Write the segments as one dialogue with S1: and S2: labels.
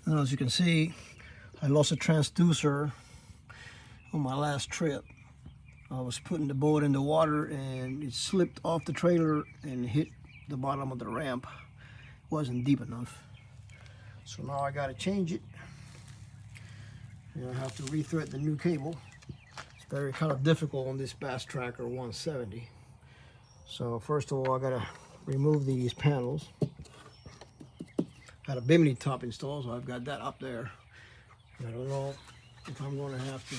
S1: And as you can see, I lost a transducer on my last trip. I was putting the boat in the water and it slipped off the trailer and hit the bottom of the ramp. It wasn't deep enough. So now I gotta change it. And I have to rethread the new cable. It's very kind of difficult on this Bass Tracker 170. So first of all, I gotta remove these panels. Had a bimini top installed, so I've got that up there. I don't know if I'm going to have to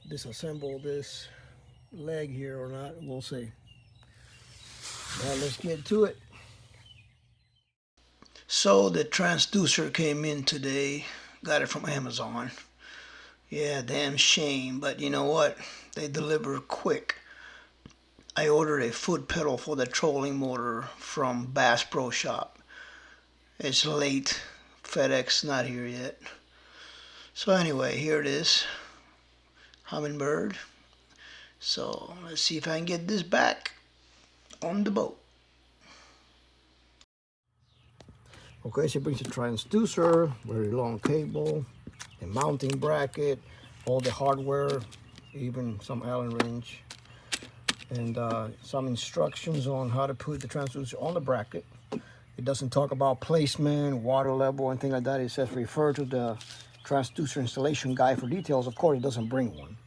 S1: disassemble this leg here or not. We'll see. Now let's get to it. So the transducer came in today. Got it from Amazon. Yeah, damn shame, but you know what? They deliver quick. I ordered a foot pedal for the trolling motor from Bass Pro Shop. It's late. FedEx not here yet. So anyway, here it is. Humminbird. So let's see if I can get this back on the boat. Okay, so it brings a transducer, very long cable, a mounting bracket, all the hardware, even some Allen wrench, and some instructions on how to put the transducer on the bracket. It doesn't talk about placement, water level, anything like that. It says refer to the transducer installation guide for details. Of course, it doesn't bring one.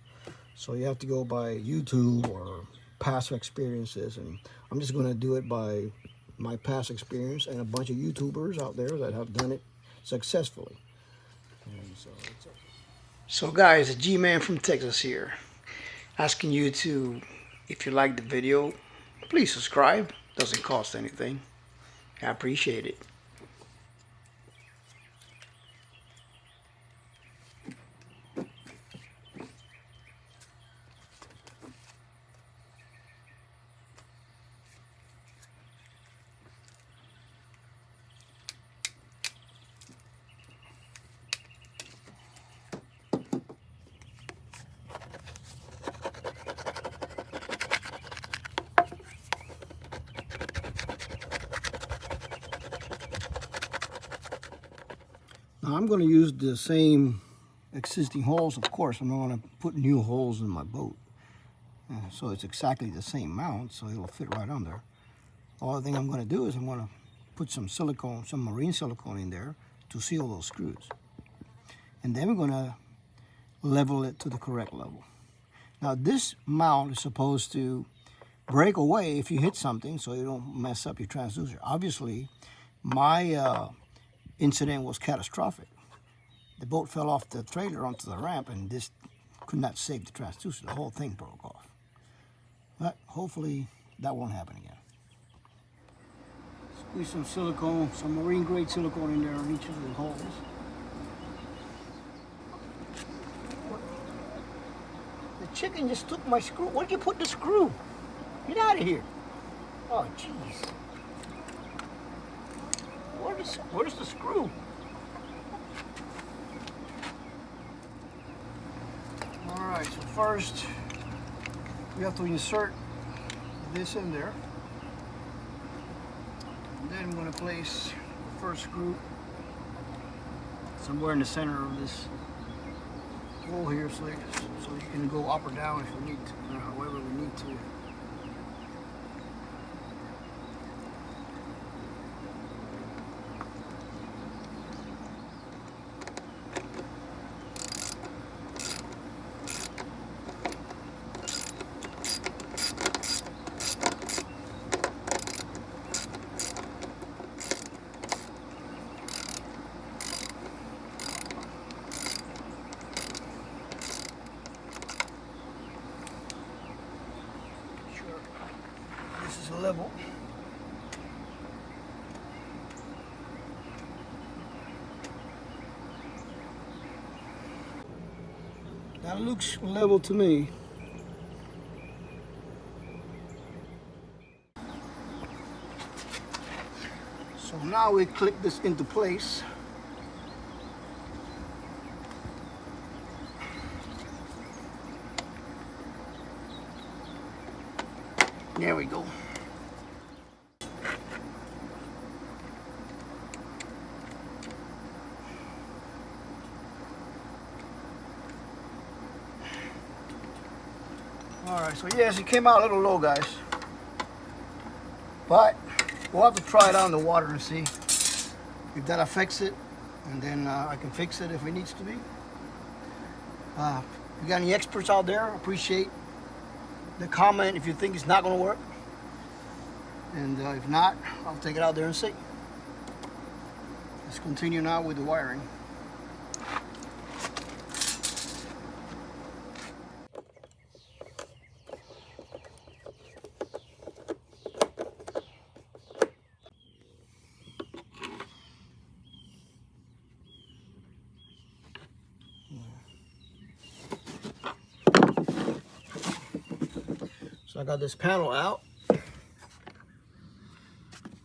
S1: So you have to go by YouTube or past experiences. And I'm just going to do it by my past experience and a bunch of YouTubers out there that have done it successfully. And so guys, the Gman from Texas here. Asking you to, if you like the video, please subscribe. Doesn't cost anything. I appreciate it. Now I'm going to use the same existing holes, of course. I'm not going to put new holes in my boat. So it's exactly the same mount, so it'll fit right under. All the thing I'm going to do is I'm going to put some silicone, some marine silicone in there to seal those screws. And then we're going to level it to the correct level. Now this mount is supposed to break away if you hit something so you don't mess up your transducer. Obviously, my incident was catastrophic. The boat fell off the trailer onto the ramp and this could not save the transducer. The whole thing broke off. But hopefully that won't happen again. Squeeze some silicone, some marine grade silicone in there on each of the holes. The chicken just took my screw. Where'd you put the screw? Get out of here. Oh, jeez. Where's the screw? All right, so first we have to insert this in there. And then I'm going to place the first screw somewhere in the center of this hole here, so you can go up or down if you need to, or however we need to. Level. That looks level to me. So now we click this into place. There we go. Alright, so yes, it came out a little low, guys. But we'll have to try it out in the water and see if that affects it. And then I can fix it if it needs to be. If you got any experts out there, appreciate the comment if you think it's not going to work. And if not, I'll take it out there and see. Let's continue now with the wiring. So I got this panel out.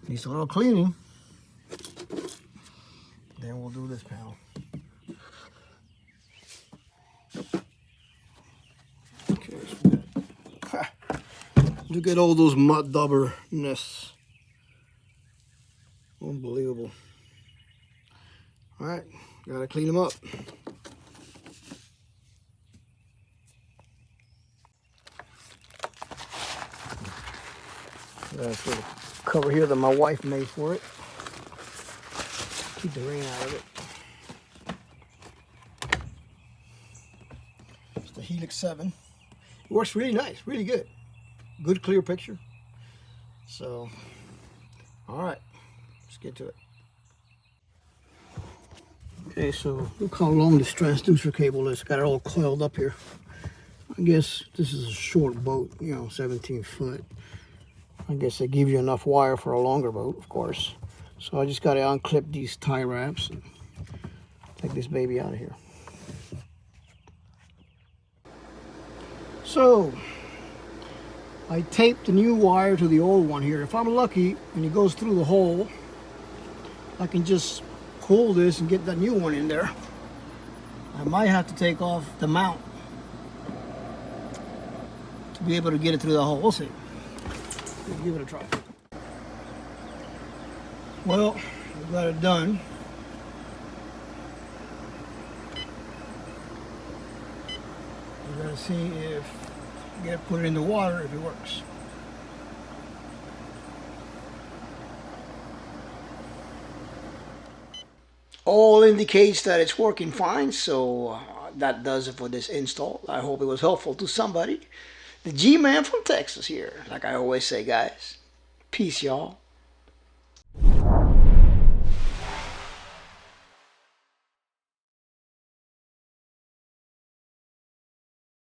S1: Needs a little cleaning. Then we'll do this panel. Okay, so look at all those mud dauber nests. Unbelievable. All right, gotta clean them up. That's the cover here that my wife made for it. Keep the rain out of it. It's the Helix 7. It works really nice, really good. Good clear picture. So, all right, let's get to it. Okay, so look how long this transducer cable is. Got it all coiled up here. I guess this is a short boat, you know, 17 foot. I guess they give you enough wire for a longer boat, of course. So I just got to unclip these tie wraps and take this baby out of here. So I taped the new wire to the old one here. If I'm lucky and it goes through the hole, I can just pull this and get that new one in there. I might have to take off the mount to be able to get it through the hole. We'll see. Let's give it a try. Well, we got it done. We're gonna see if put it in the water if it works. All indicates that it's working fine, so that does it for this install. I hope it was helpful to somebody. The Gman from Texas here, like I always say, guys. Peace, y'all.